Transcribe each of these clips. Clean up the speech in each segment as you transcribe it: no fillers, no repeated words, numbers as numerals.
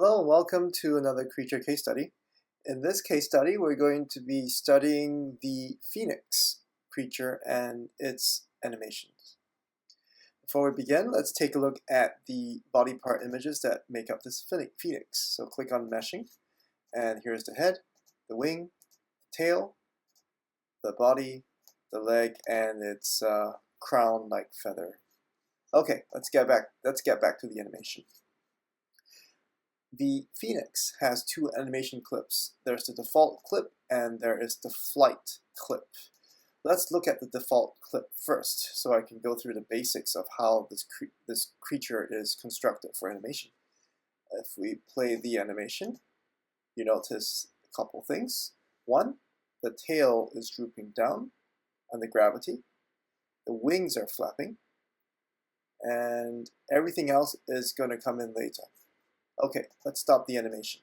Hello and welcome to another creature case study. In this case study, we're going to be studying the phoenix creature and its animations. Before we begin, let's take a look at the body part images that make up this phoenix. So click on meshing, and here's the head, the wing, the tail, the body, the leg, and its crown-like feather. Okay, let's get back to the animation. The Phoenix has two animation clips. There's the default clip and there is the flight clip. Let's look at the default clip first so I can go through the basics of how this creature is constructed for animation. If we play the animation, you notice a couple things. One, the tail is drooping down under gravity. The wings are flapping. And everything else is going to come in later. Okay, let's stop the animation.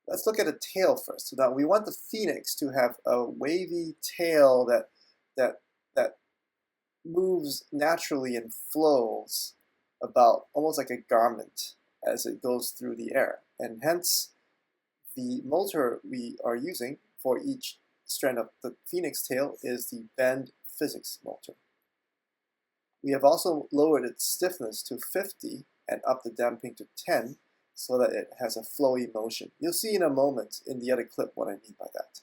Let's look at the tail first. So now we want the phoenix to have a wavy tail that moves naturally and flows about almost like a garment as it goes through the air. And hence, the motor we are using for each strand of the phoenix tail is the bend physics motor. We have also lowered its stiffness to 50 and up the damping to 10 so that it has a flowy motion. You'll see in a moment in the other clip what I mean by that.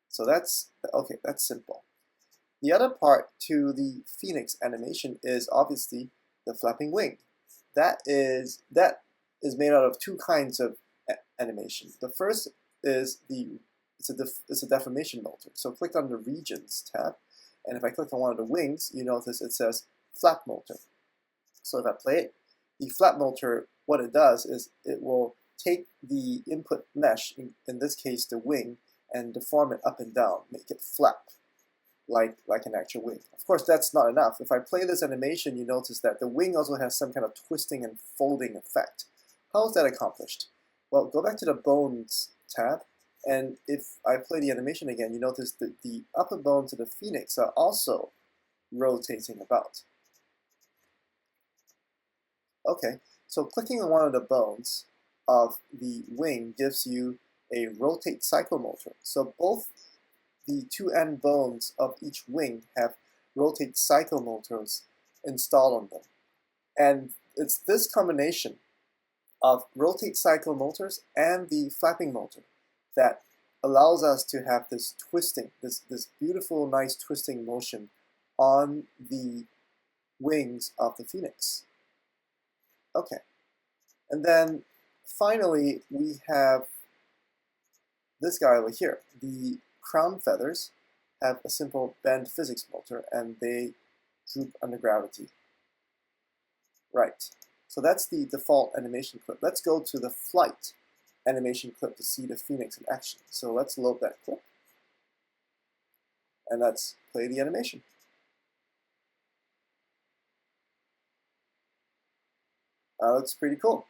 So that's simple. The other part to the phoenix animation is obviously the flapping wing. That is made out of two kinds of animation. The first is it's a deformation motor. So click on the regions tab, and if I click on one of the wings, you notice it says flap motor. So if I play it, the flap motor, what it does is it will take the input mesh, in this case the wing, and deform it up and down, make it flap like an actual wing. Of course, that's not enough. If I play this animation, you notice that the wing also has some kind of twisting and folding effect. How is that accomplished? Well, go back to the bones tab, and if I play the animation again, you notice that the upper bones of the phoenix are also rotating about. Okay, so clicking on one of the bones of the wing gives you a rotate cycle motor. So both the two end bones of each wing have rotate cycle motors installed on them. And it's this combination of rotate cycle motors and the flapping motor that allows us to have this twisting, this beautiful, nice twisting motion on the wings of the phoenix. Okay, and then finally we have this guy over here. The crown feathers have a simple bend physics motor and they droop under gravity. Right, so that's the default animation clip. Let's go to the flight animation clip to see the phoenix in action. So let's load that clip and let's play the animation. That looks pretty cool.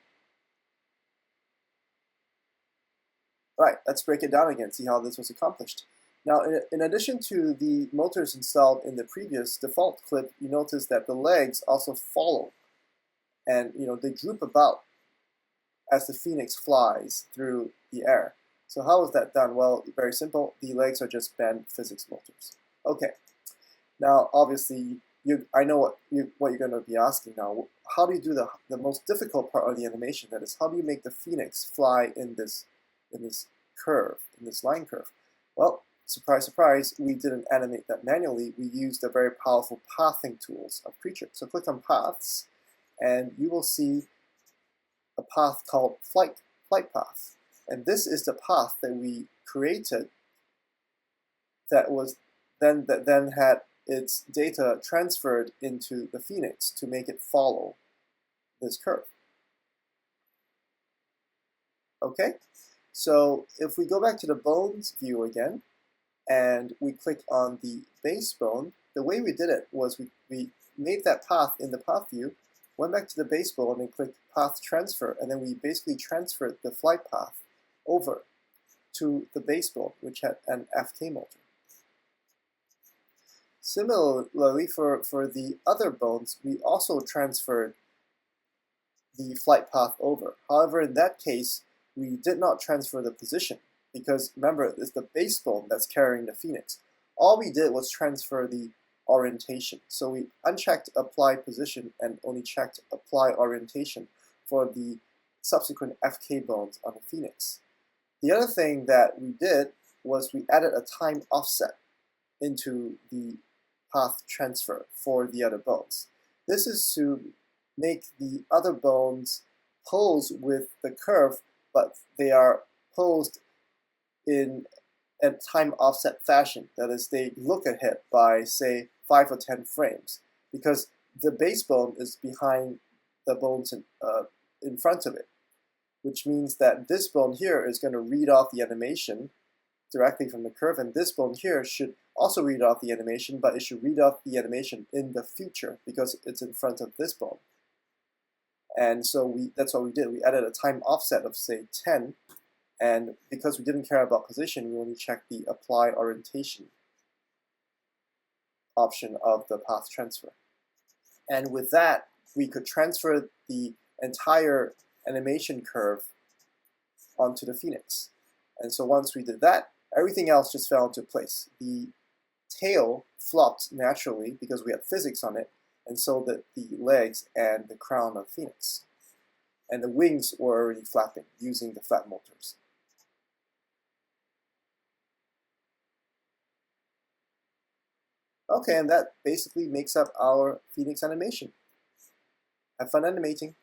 Right, let's break it down again, see how this was accomplished. Now, in addition to the motors installed in the previous default clip, you notice that the legs also follow, and they droop about as the phoenix flies through the air. So how is that done? Well, very simple. The legs are just bend physics motors. Okay. Now, obviously, I know what you're going to be asking now. How do you do the most difficult part of the animation? That is, how do you make the phoenix fly in this curve, in this line curve? Well, surprise, surprise, we didn't animate that manually. We used the very powerful pathing tools of Creature. So click on Paths, and you will see a path called Flight Path. And this is the path that we created that then had its data transferred into the phoenix to make it follow this curve. Okay, so if we go back to the bones view again, and we click on the base bone, the way we did it was we made that path in the path view, went back to the base bone and clicked path transfer, and then we basically transferred the flight path over to the base bone, which had an FK motor. Similarly, for the other bones, we also transferred the flight path over. However, in that case, we did not transfer the position because remember, it's the base bone that's carrying the phoenix. All we did was transfer the orientation. So we unchecked apply position and only checked apply orientation for the subsequent FK bones on the phoenix. The other thing that we did was we added a time offset into the path transfer for the other bones. This is to make the other bones pose with the curve, but they are posed in a time offset fashion. That is, they look ahead by, say, 5 or 10 frames, because the base bone is behind the bones in front of it, which means that this bone here is going to read off the animation directly from the curve, and this bone here should also read off the animation, but it should read off the animation in the future because it's in front of this bone. And so that's what we did. We added a time offset of, say, 10, and because we didn't care about position, we only checked the apply orientation option of the path transfer. And with that, we could transfer the entire animation curve onto the phoenix. And so once we did that, everything else just fell into place. The tail flopped naturally because we had physics on it, and so did the legs and the crown of phoenix. And the wings were already flapping using the flap motors. Okay, and that basically makes up our phoenix animation. Have fun animating.